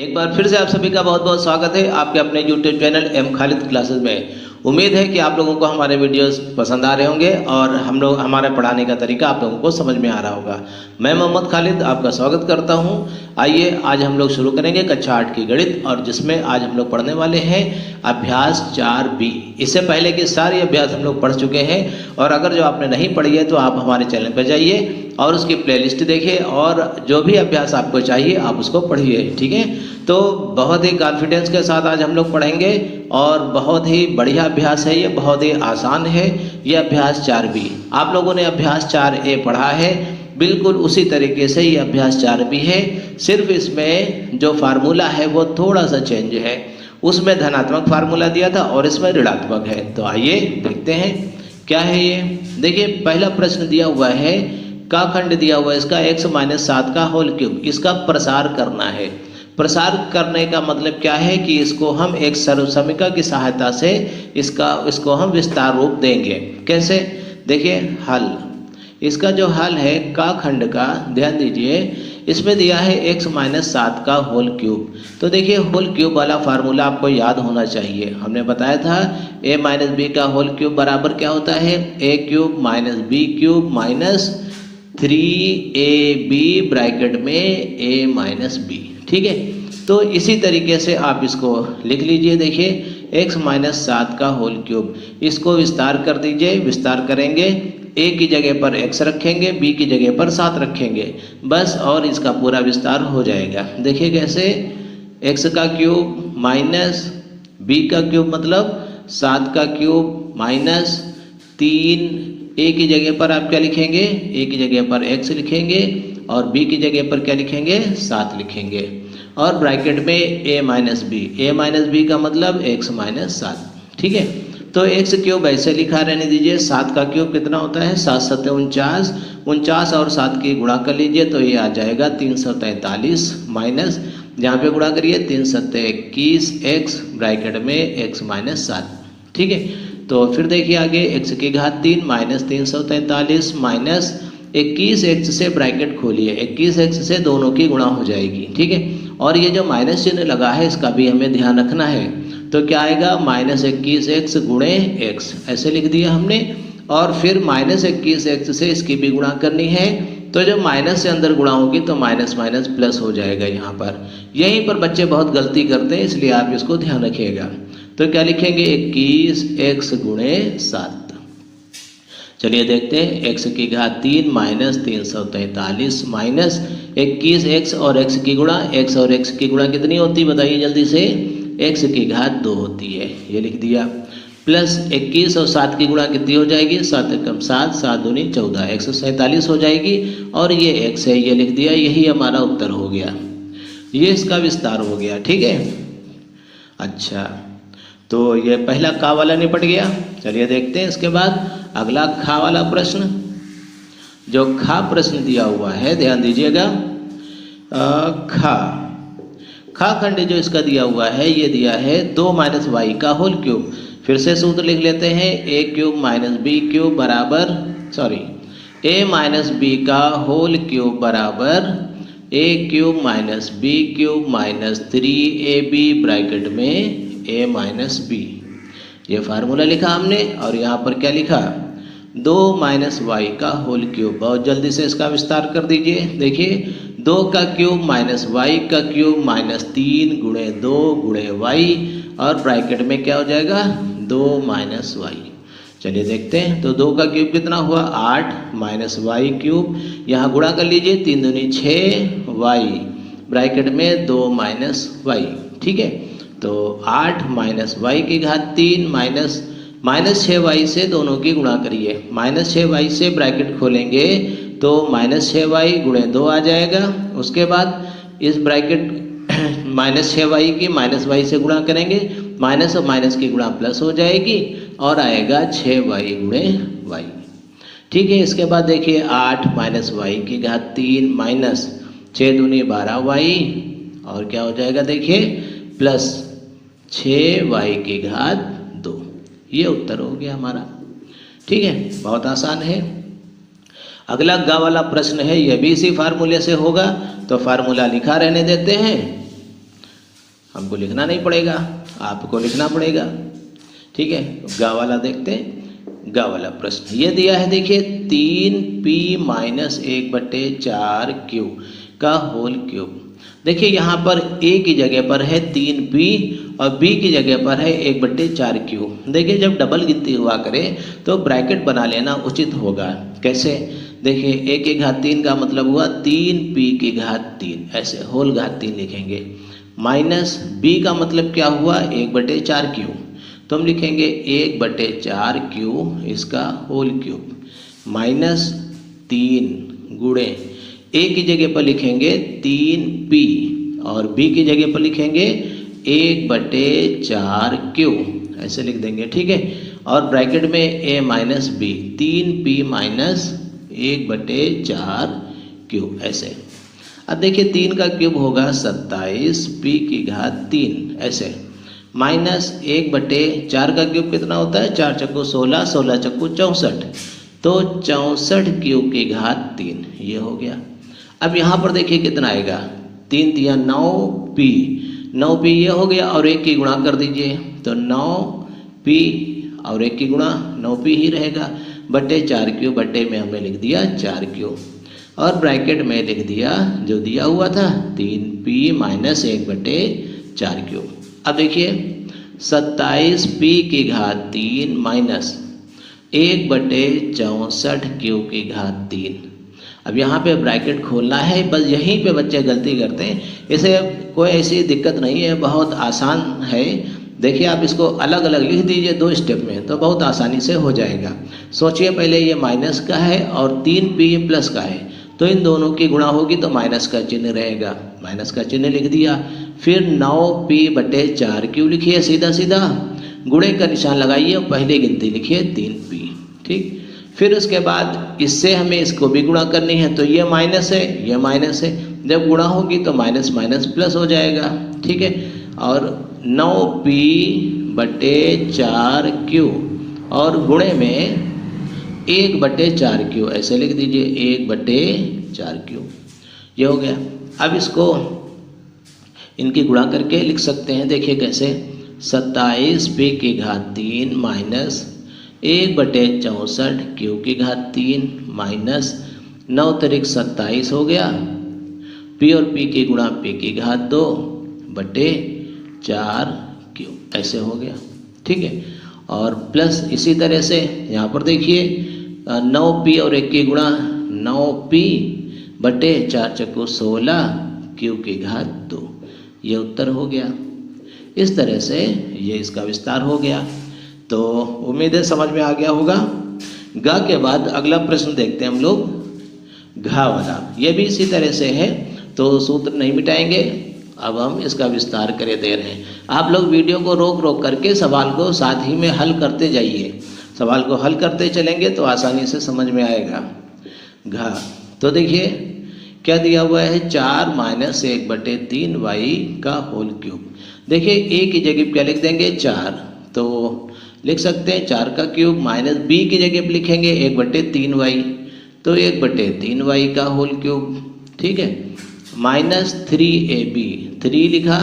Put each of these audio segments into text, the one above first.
एक बार फिर से आप सभी का बहुत बहुत स्वागत है आपके अपने YouTube channel M Khalid classes में। उम्मीद है कि आप लोगों को हमारे वीडियोस पसंद आ रहे होंगे और हमारे पढ़ाने का तरीका आप लोगों को समझ में आ रहा होगा। मैं मोहम्मद खालिद आपका स्वागत करता हूं। आइए आज हम लोग शुरू करेंगे कक्षा 8 की गणित, और जिसमें आज हम लोग पढ़ने वाले हैं अभ्यास 4B। इससे पहले के सारे अभ्यास हम लोग पढ़ चुके हैं, और अगर जो आपने नहीं पढ़ी है तो आप हमारे चैनल पर जाइए और उसकी प्लेलिस्ट देखिए, और जो भी अभ्यास आपको चाहिए आप उसको पढ़िए। ठीक है, तो बहुत ही कॉन्फिडेंस के साथ आज हम लोग पढ़ेंगे, और बहुत ही बढ़िया अभ्यास है ये, बहुत ही आसान है ये अभ्यास 4B। आप लोगों ने अभ्यास 4A पढ़ा है, बिल्कुल उसी तरीके से ये अभ्यास 4B है। सिर्फ इसमें जो फार्मूला है वो थोड़ा सा चेंज है, उसमें धनात्मक फार्मूला दिया था और इसमें ऋणात्मक है। तो आइए देखते हैं क्या है ये। देखिए पहला प्रश्न दिया हुआ है, का खंड दिया हुआ है इसका x-7 का होल क्यूब, इसका प्रसार करना है। प्रसार करने का मतलब क्या है कि इसको हम एक सर्वसमीका की सहायता से इसको हम विस्तार रूप देंगे। कैसे, देखिए हल, इसका जो हल है का खंड का, ध्यान दीजिए इसमें दिया है x-7 का होल क्यूब। तो देखिए होल क्यूब वाला फार्मूला आपको याद होना चाहिए। हमने बताया था a-b का होल क्यूब बराबर क्या होता है, a³ - b³ - 3ab ब्रैकेट में a - b। ठीक है, तो इसी तरीके से आप इसको लिख लीजिए। देखिए x-7 का होल क्यूब, इसको विस्तार कर दीजिए। विस्तार करेंगे, a की जगह पर x रखेंगे, b की जगह पर 7 रखेंगे बस, और इसका पूरा विस्तार हो जाएगा। देखिए कैसे, x का क्यूब माइनस b का क्यूब मतलब 7 का क्यूब माइनस 3, a की जगह पर आप क्या लिखेंगे, a की जगह पर x लिखेंगे और b की जगह पर क्या लिखेंगे, 7 लिखेंगे, और ब्रैकेट में a - b का मतलब x-7। ठीक है, तो x क्यूब ऐसे लिखा रहने दीजिए। 7 का क्यूब कितना होता है, 7 × 7 = 49 और 7 की गुणा कर लीजिए तो ये आ जाएगा 343, माइनस जहाँ पे गुणा करिए 3 × 7 = 21, x ब्रैकेट में x-7। ठीक है, तो फिर देखिए आगे x³ - 343 माइनस 21x से ब्रैकेट खोलिए, 21x से दोनों की गुणा हो जाएगी। ठीक है, और ये जो माइनस चिन्ह लगा है इसका भी हमें ध्यान रखना है। तो क्या आएगा, -21x × x ऐसे लिख दिया हमने, और फिर -21x से इसकी भी गुणा करनी है। तो जब माइनस से अंदर गुणा होगी तो माइनस माइनस प्लस हो जाएगा यहाँ पर। यहीं पर बच्चे बहुत गलती करते हैं, इसलिए आप इसको ध्यान रखिएगा। तो क्या लिखेंगे, 21x × 7। चलिए देखते हैं, x³ - 343 माइनस 21x और x की गुणा, x और x की गुणा कितनी होती है बताइए जल्दी से, x² होती है, ये लिख दिया। प्लस 21 और 7 की गुणा कितनी हो जाएगी, 7 × 7 = 7 × 2 = 14, 147 हो जाएगी, और ये x है, ये लिख दिया। यही हमारा उत्तर हो गया, ये इसका विस्तार हो गया। ठीक है, अच्छा तो ये पहला का वाला निपट गया। चलिए देखते हैं इसके बाद अगला खा वाला प्रश्न। जो खा प्रश्न दिया हुआ है ध्यान दीजिएगा, खा खंड जो इसका दिया हुआ है, ये दिया है 2 - y का होल क्यूब। फिर से सूत्र लिख लेते हैं, a³ - b³ बराबर, सॉरी a - b का होल क्यूब बराबर a³ - b³ - 3ab ब्रैकेट में a - b। ये फार्मूला लिखा हमने, और यहाँ पर क्या लिखा, 2 - y का होल क्यूब। बहुत जल्दी से इसका विस्तार कर दीजिए। देखिए 2 का क्यूब - y का क्यूब -3 × 2 × y, और ब्रैकेट में क्या हो जाएगा, 2 - y। चलिए देखते हैं, तो 2 का क्यूब कितना हुआ, 8 - y³, यहाँ गुणा कर लीजिए, 3 × 2 = 6 y ब्रैकेट में 2 - y। ठीक है, तो 8 - y³ -6y से दोनों की गुणा करिए, -6y से ब्रैकेट खोलेंगे तो -6y × 2 आ जाएगा। उसके बाद इस ब्रैकेट -6y की -y से गुणा करेंगे, माइनस और माइनस की गुणा प्लस हो जाएगी, और आएगा 6y × y। ठीक है, इसके बाद देखिए 8 - y³ माइनस 6 × 2 = 12y, और क्या हो जाएगा देखिए, प्लस 6y²। ये उत्तर हो गया हमारा। ठीक है, बहुत आसान है। अगला गा वाला प्रश्न है, यह भी इसी फार्मूले से होगा, तो फार्मूला लिखा रहने देते हैं। हमको लिखना नहीं पड़ेगा, आपको लिखना पड़ेगा। ठीक है, गा वाला देखते हैं। गा वाला प्रश्न ये दिया है, देखिए 3p माइनस 1/4 का होल क्यूब। देखिए यहाँ पर a की जगह पर है 3p और b की जगह पर है 1/4 देखिए जब डबल गिनती हुआ करे तो ब्रैकेट बना लेना उचित होगा। कैसे? देखिए a की घात 3 का मतलब हुआ 3p की घात 3, ऐसे होल घात 3 लिखेंगे। माइनस b का मतलब क्या हुआ 1/4 तो हम लिखेंगे 1/4 इसका होल क्यूब माइनस 3 गुणे a की जगह पर लिखेंगे 3p और b की जगह पर लिखेंगे 1/4 ऐसे लिख देंगे। ठीक है, और ब्रैकेट में a minus b 3p minus 1/4 ऐसे। अब देखिए 3 का क्यूब होगा 27, p की घात 3 ऐसे, माइनस 1/4 का क्यूब कितना होता है 4 चक्कू 16, 16 चक्कू 64, तो 64 क्यूब की घात 3 ये हो गया। अब यहाँ पर देखिए कितना आएगा 3 तिया 9p, 9p ये हो गया और 1 की गुणा कर दीजिए तो 9p और 1 की गुणा 9p ही रहेगा बटे 4 बटे में हमने लिख दिया 4 और ब्रैकेट में लिख दिया जो दिया हुआ था 3p माइनस 1/4। अब देखिए 27p की घात 3 माइनस 1/64 की घात 3। अब यहाँ पे ब्रैकेट खोलना है, बस यहीं पे बच्चे गलती करते हैं। इसे कोई ऐसी दिक्कत नहीं है, बहुत आसान है। देखिए आप इसको अलग अलग लिख दीजिए 2 स्टेप में तो बहुत आसानी से हो जाएगा। सोचिए पहले ये माइनस का है और 3p प्लस का है तो इन दोनों की गुणा होगी तो माइनस का चिन्ह रहेगा, माइनस का चिन्ह लिख दिया। फिर 9p/4 लिखिए सीधा सीधा, गुणे का निशान लगाइए और पहले गिनती लिखिए 3p। ठीक, फिर उसके बाद इससे हमें इसको भी गुणा करनी है तो ये माइनस है ये माइनस है, जब गुणा होगी तो माइनस माइनस प्लस हो जाएगा। ठीक है, और 9p/4 और गुणे में 1/4 ऐसे लिख दीजिए 1/4 ये हो गया। अब इसको इनकी गुणा करके लिख सकते हैं, देखिए कैसे 27p की घात 3 माइनस 1/64 की घात 3 माइनस 9 तरीक 27 हो गया, p और p की गुणा p की घात 2/4 ऐसे हो गया। ठीक है, और प्लस इसी तरह से यहाँ पर देखिए 9p और 1 की गुणा 9p/4 16 की घात 2 ये उत्तर हो गया। इस तरह से ये इसका विस्तार हो गया। तो उम्मीद है समझ में आ गया होगा। ग के बाद अगला प्रश्न देखते हैं हम लोग, घा वाला। ये भी इसी तरह से है तो सूत्र नहीं मिटाएंगे, अब हम इसका विस्तार करे दे रहे हैं। आप लोग वीडियो को रोक रोक करके सवाल को साथ ही में हल करते जाइए, सवाल को हल करते चलेंगे तो आसानी से समझ में आएगा। घा तो देखिए क्या दिया हुआ है 4 माइनस 1/3y का होल क्यूब। देखिए a की जगह क्या लिख देंगे 4, तो लिख सकते हैं 4 का क्यूब माइनस b की जगह पर लिखेंगे 1/3y तो 1/3y का होल क्यूब। ठीक है, माइनस 3ab 3 लिखा,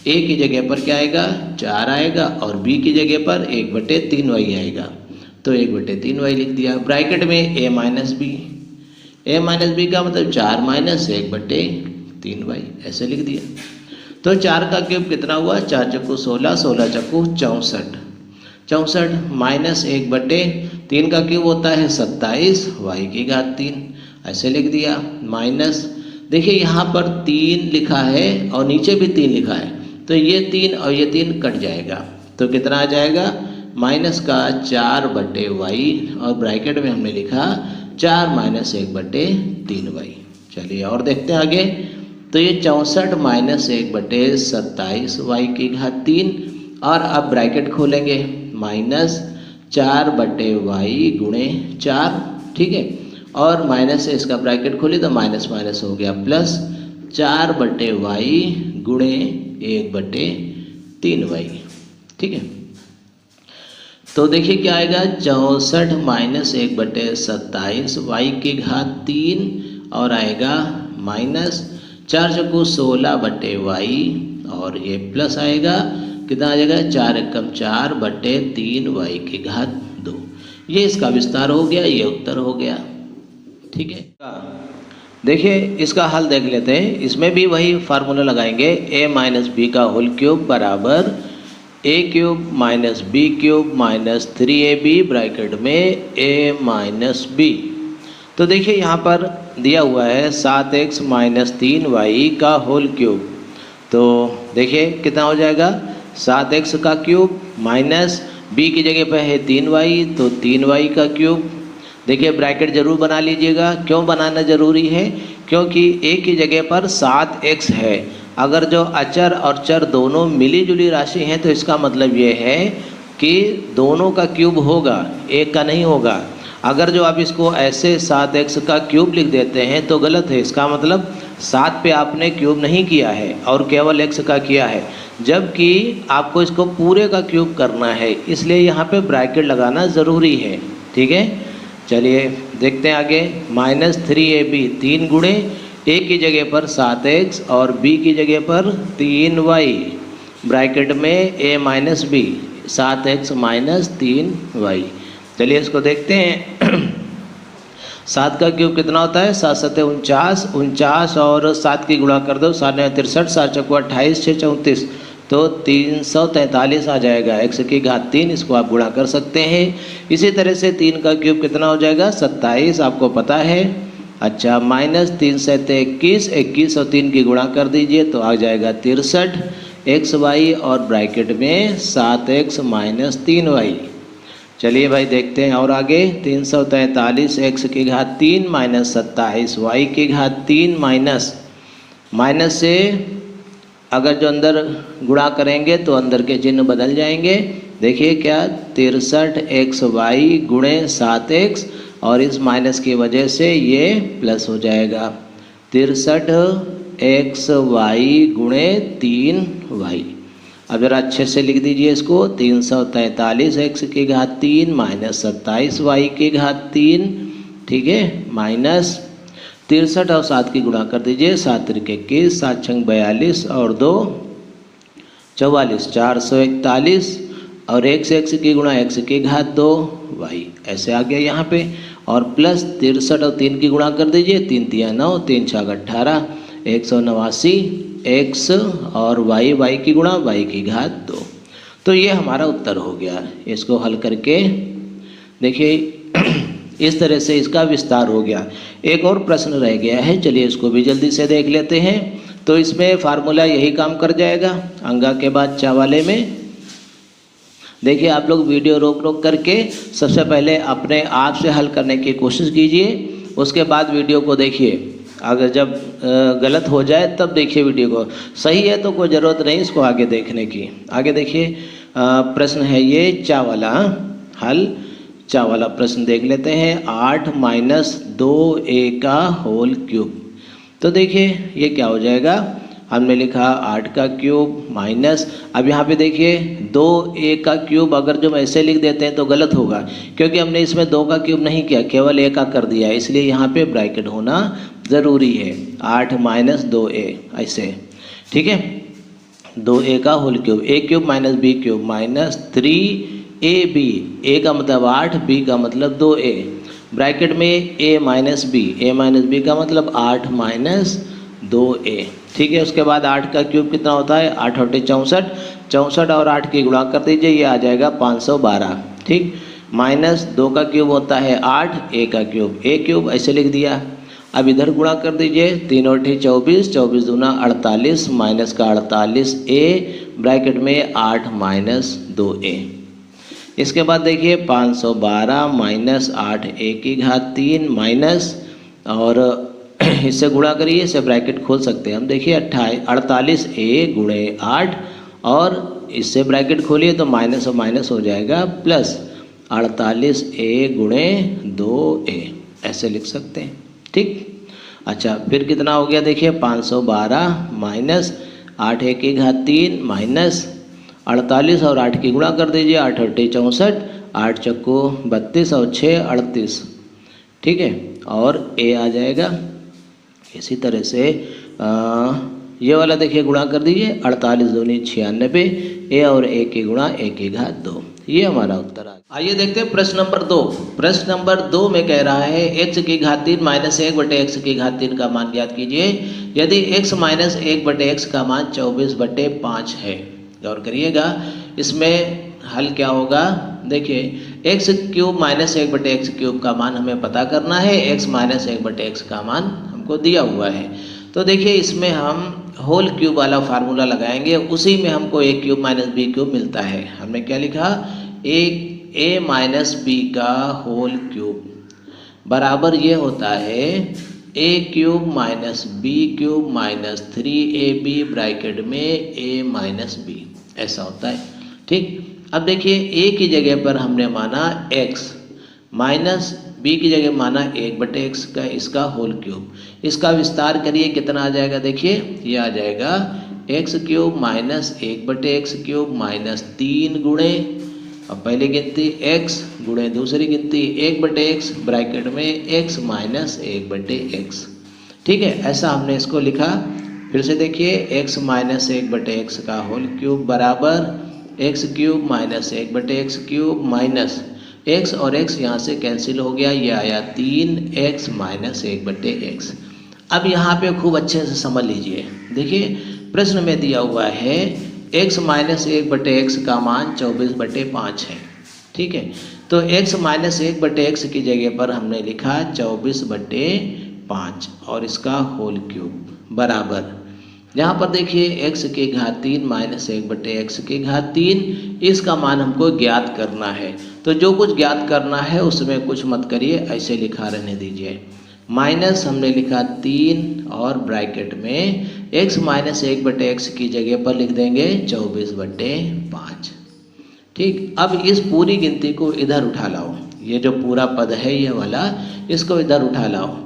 a की जगह पर क्या आएगा 4 आएगा और b की जगह पर 1/3y आएगा तो 1/3y लिख दिया। ब्रैकेट में a माइनस b का मतलब 4 माइनस 1/3y ऐसे लिख दिया। तो 4 का क्यूब कितना हुआ 4 चक्कू 16, 16 चक्कू 64, 64 माइनस 1/3 का क्यूब होता है 27 y की घात 3 ऐसे लिख दिया। माइनस देखिए यहाँ पर 3 लिखा है और नीचे भी 3 लिखा है तो ये 3 और ये 3 कट जाएगा तो कितना आ जाएगा माइनस का 4/y और ब्रैकेट में हमने लिखा 4 माइनस 1/3y। चलिए और देखते हैं आगे। तो ये 64 माइनस 1/27y की घात 3 और अब ब्रैकेट खोलेंगे माइनस 4/y गुणे 4। ठीक है, और माइनस से इसका ब्रैकेट खोले तो माइनस माइनस हो गया प्लस 4/y गुणे 1/3y। ठीक है, तो देखिए क्या आएगा 64 माइनस 1/27y की घात 3 और आएगा माइनस 4 चक्कू 16/y और ये प्लस आएगा, कितना आ जाएगा 4 एकम 4 बटे 3y²2। ये इसका विस्तार हो गया, ये उत्तर हो गया। ठीक है, देखिए इसका हल देख लेते हैं। इसमें भी वही फार्मूला लगाएंगे, a माइनस बी का होल क्यूब बराबर a cube minus b cube minus 3ab bracket में a माइनस बी। तो देखिए यहाँ पर दिया हुआ है 7x माइनस 3y का होल क्यूब। तो देखिए कितना हो जाएगा, 7x का क्यूब माइनस b की जगह पे है 3y, तो 3y का क्यूब। देखिए ब्रैकेट जरूर बना लीजिएगा। क्यों बनाना ज़रूरी है, क्योंकि a की जगह पर 7x है। अगर जो अचर और चर दोनों मिली जुली राशि हैं तो इसका मतलब ये है कि दोनों का क्यूब होगा, एक का नहीं होगा। अगर जो आप इसको ऐसे 7x का क्यूब लिख देते हैं तो गलत है। इसका मतलब 7 पे आपने क्यूब नहीं किया है और केवल x का किया है, जबकि आपको इसको पूरे का क्यूब करना है, इसलिए यहाँ पे ब्रैकेट लगाना ज़रूरी है। ठीक है, चलिए देखते हैं आगे। माइनस 3ab 3 गुणे a की जगह पर 7x और b की जगह पर 3y ब्रैकेट में a minus B, 7x minus 3y। चलिए इसको देखते हैं। 7 का क्यूब कितना होता है, 7 7 49, 49 और 7 की गुणा कर दो, 7 9 63, 7 चौको 28, 6 34, तो 343 आ जाएगा। x की घात 3, इसको आप गुणा कर सकते हैं। इसी तरह से 3 का क्यूब कितना हो जाएगा, 27, आपको पता है। अच्छा, माइनस 3 7 21, 21 और 3 की गुणा कर दीजिए तो आ जाएगा 63 xy और ब्रैकेट में 7x माइनस 3y। चलिए भाई देखते हैं और आगे। 343 x की घात 3 माइनस 27 y की घात 3 माइनस से अगर जो अंदर गुणा करेंगे तो अंदर के चिन्ह बदल जाएंगे। देखिए क्या, 63 xy गुणे 7x और इस माइनस की वजह से ये प्लस हो जाएगा। 63 xy गुणे 3y। अब जरा अच्छे से लिख दीजिए इसको, 343 x की घात 3 माइनस 27 y की घात 3, ठीक है, माइनस 63 और 7 की गुणा कर दीजिए, 7 त्रिक 21, 7 छंग 42 और 2 44, 441 और x की गुणा x की घात 2 y। ऐसे आ गया यहाँ पे। और प्लस 63 और 3 की गुणा कर दीजिए, 3 3 9, 3 6 18, 189 x और y की गुणा y की घात 2। तो ये हमारा उत्तर हो गया। इसको हल करके देखिए इस तरह से इसका विस्तार हो गया। एक और प्रश्न रह गया है, चलिए इसको भी जल्दी से देख लेते हैं। तो इसमें फार्मूला यही काम कर जाएगा अंगा के बाद चा वाले में। देखिए आप लोग वीडियो रोक रोक करके सबसे पहले अपने आप से हल करने की कोशिश कीजिए, उसके बाद वीडियो को देखिए। अगर जब गलत हो जाए तब देखिए वीडियो को, सही है तो कोई ज़रूरत नहीं इसको आगे देखने की। आगे देखिए प्रश्न है ये चा वाला हल। चा वाला प्रश्न देख लेते हैं। 8 माइनस 2a का होल क्यूब। तो देखिए ये क्या हो जाएगा, हमने लिखा 8 का क्यूब माइनस, अब यहाँ पे देखिए 2a का क्यूब। अगर जो हम ऐसे लिख देते हैं तो गलत होगा, क्योंकि हमने इसमें 2 का क्यूब नहीं किया, केवल a का कर दिया है, इसलिए यहाँ पे ब्रैकेट होना ज़रूरी है। 8 माइनस 2a ऐसे, ठीक है, 2a का whole cube, a cube minus b cube minus 3ab। a का मतलब 8, b का मतलब 2a, ब्रैकेट में a माइनस b का मतलब 8 माइनस 2a, ठीक है। उसके बाद 8 का क्यूब कितना होता है, 8 8 64, 64 और 8 की गुणा कर दीजिए, ये आ जाएगा 512, ठीक। माइनस 2 का क्यूब होता है 8, a का क्यूब, a क्यूब ऐसे लिख दिया। अब इधर गुणा कर दीजिए, 3 8 24, 24 दूना 48, माइनस का 48a, ब्रैकेट में 8 माइनस 2a। इसके बाद देखिए 512 माइनस 8a की घात 3 माइनस, और इससे गुणा करिए, इससे ब्रैकेट खोल सकते हैं हम। देखिए 48a गुणे 8 और इससे ब्रैकेट खोलिए तो माइनस और माइनस हो जाएगा प्लस 48a गुणे 2a, ऐसे लिख सकते हैं, ठीक। अच्छा फिर कितना हो गया, देखिए 512 माइनस 8a की घात 3 माइनस 48 और 8 की गुणा कर दीजिए, 8 8 64, 8 चक्को 32 और 6 38, ठीक है, और a आ जाएगा। इसी तरह से ये वाला देखिए गुणा कर दीजिए, 48 दूनी 96, ए और ए की गुणा ए की घात 2। ये हमारा उत्तर आ गया। आइए देखते हैं प्रश्न नंबर 2। प्रश्न नंबर 2 में कह रहा है x की घात 3 माइनस 1 बटे x की घात 3 का मान ज्ञात कीजिए यदि x माइनस 1 बटे x का मान 24 बटे 5 है। गौर करिएगा, इसमें हल क्या होगा। देखिए एक्स क्यूब माइनस 1 बटे एक्स क्यूब का मान हमें पता करना है, x माइनस 1 बटे एक्स का मान हमको दिया हुआ है। तो देखिए इसमें हम होल क्यूब वाला फार्मूला लगाएंगे, उसी में हमको a cube minus b cube मिलता है। हमने क्या लिखा, ए माइनस बी का होल क्यूब बराबर ये होता है a cube minus b cube minus 3ab bracket में ए माइनस बी, ऐसा होता है। ठीक, अब देखिए a की जगह पर हमने माना x माइनस b की जगह माना 1 बटे एक्स का इसका होल क्यूब। इसका विस्तार करिए, कितना आ जाएगा, देखिए ये आ जाएगा एक्स क्यूब माइनस 1 बटे एक्स क्यूब माइनस 3 गुणे, अब पहली गिनती x गुणे दूसरी गिनती 1 बटे एक्स ब्रैकेट में x माइनस 1 बटे एक्स। ठीक है, ऐसा हमने इसको लिखा। फिर से देखिए x माइनस 1 बटे एक्स का होल क्यूब बराबर एक्स क्यूब माइनस 1 बटे एक्स क्यूब माइनस x और x यहाँ से कैंसिल हो गया, ये आया 3x माइनस 1 बटे एक्स। अब यहाँ पे खूब अच्छे से समझ लीजिए। देखिए प्रश्न में दिया हुआ है x माइनस 1 बटे एक्स का मान 24 बटे 5 है। ठीक है, तो x माइनस 1 बटे एक्स की जगह पर हमने लिखा 24 बटे 5 और इसका होल क्यूब बराबर, यहाँ पर देखिए x की घात 3 माइनस 1 बटे एक्स की घात 3, इसका मान हमको ज्ञात करना है। तो जो कुछ ज्ञात करना है उसमें कुछ मत करिए, ऐसे लिखा रहने दीजिए। माइनस हमने लिखा 3 और ब्रैकेट में x माइनस 1 बटे एक्स की जगह पर लिख देंगे 24 बटे 5। ठीक, अब इस पूरी गिनती को इधर उठा लाओ, ये जो पूरा पद है ये वाला, इसको इधर उठा लाओ।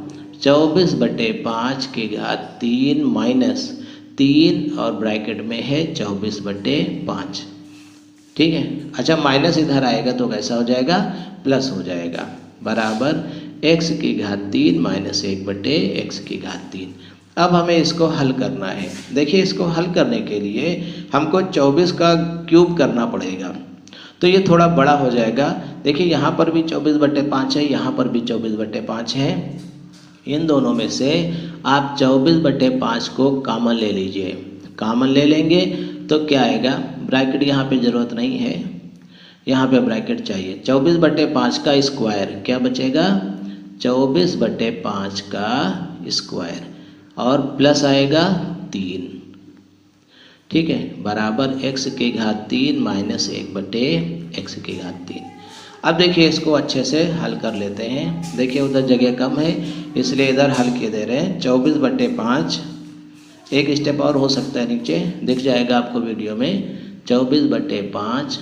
24 बटे 5 की घात 3 माइनस 3 और ब्रैकेट में है 24 बटे 5। ठीक है, अच्छा माइनस इधर आएगा तो कैसा हो जाएगा, प्लस हो जाएगा, बराबर x की घात 3 माइनस 1 बटे एक्स की घात 3। अब हमें इसको हल करना है। देखिए इसको हल करने के लिए हमको 24 का क्यूब करना पड़ेगा, तो ये थोड़ा बड़ा हो जाएगा। देखिए यहाँ पर भी 24 बटे 5 है, यहाँ पर भी 24 बटे 5 है। इन दोनों में से आप 24 बटे 5 को कॉमन ले लीजिए। कॉमन ले लेंगे तो क्या आएगा, ब्रैकेट यहाँ पे ज़रूरत नहीं है, यहाँ पे ब्रैकेट चाहिए। 24 बटे 5 का स्क्वायर क्या बचेगा, 24 बटे 5 का स्क्वायर और प्लस आएगा 3। ठीक है, बराबर x की घात 3 माइनस 1 बटे एक्स की घात 3। अब देखिए इसको अच्छे से हल कर लेते हैं। देखिए उधर जगह कम है इसलिए इधर हल किए दे रहे हैं। 24 बटे 5, एक स्टेप और हो सकता है, नीचे दिख जाएगा आपको वीडियो में। 24 बटे 5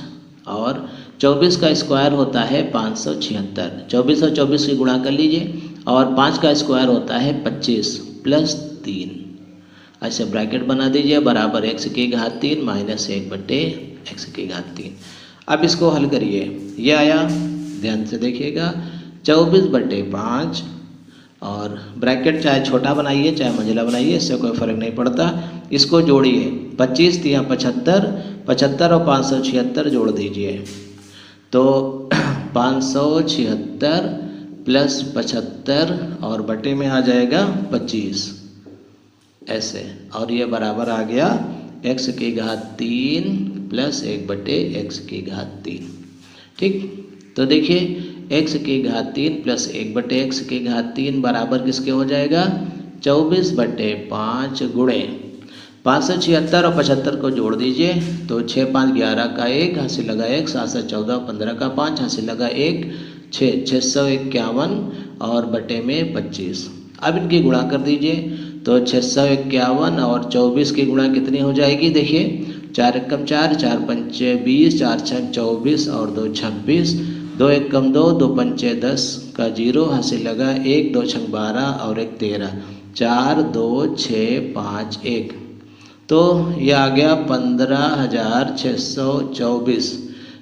और 24 का स्क्वायर होता है 576। 24 और 24 की गुणा कर लीजिए और 5 का स्क्वायर होता है 25 प्लस 3, ऐसे ब्रैकेट बना दीजिए, बराबर x की घात 3 माइनस 1 बटे एक्स की घात 3। अब इसको हल करिए, ये आया, ध्यान से देखिएगा, 24 बटे 5 और ब्रैकेट चाहे छोटा बनाइए चाहे मंजिला बनाइए, इससे कोई फ़र्क नहीं पड़ता। इसको जोड़िए, 25 तिया 75, 75 और 576 जोड़ दीजिए तो 576 प्लस 75 और बटे में आ जाएगा 25, ऐसे, और ये बराबर आ गया x की घात 3 प्लस 1 बटे एक्स की घात 3। ठीक, तो देखिए x की घात 3 प्लस 1 बटे एक्स की घात 3 बराबर किसके हो जाएगा, 24 बटे 5 गुणे 576 और 75 को जोड़ दीजिए तो 6 5 11 का 1 हासिल लगा 1, 7 7 14 15 का 5 हासिल लगा 1, 651 और बटे में 25। अब इनकी गुणा कर दीजिए तो 651 और 24 की गुणा कितनी हो जाएगी, देखिए 4 एकम 4, 4 पंचे 20, 4 छक 24 और 2 26, 2 एकम 2, 2 पंचे 10 का 0 हासिल लगा 1, 2 छक 12 और 1 13, 4 2 6 5 1, तो यह आ गया 15,624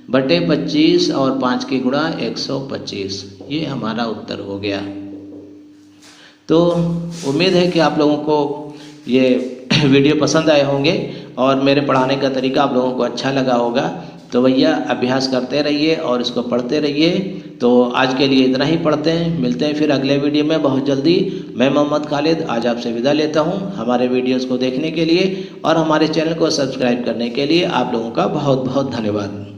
बटे 25 और 5 की गुणा 125। ये हमारा उत्तर हो गया। तो उम्मीद है कि आप लोगों को ये वीडियो पसंद आए होंगे और मेरे पढ़ाने का तरीका आप लोगों को अच्छा लगा होगा। तो भैया अभ्यास करते रहिए और इसको पढ़ते रहिए। तो आज के लिए इतना ही पढ़ते हैं, मिलते हैं फिर अगले वीडियो में बहुत जल्दी। मैं मोहम्मद खालिद आज आपसे विदा लेता हूं। हमारे वीडियोस को देखने के लिए और हमारे चैनल को सब्सक्राइब करने के लिए आप लोगों का बहुत बहुत धन्यवाद।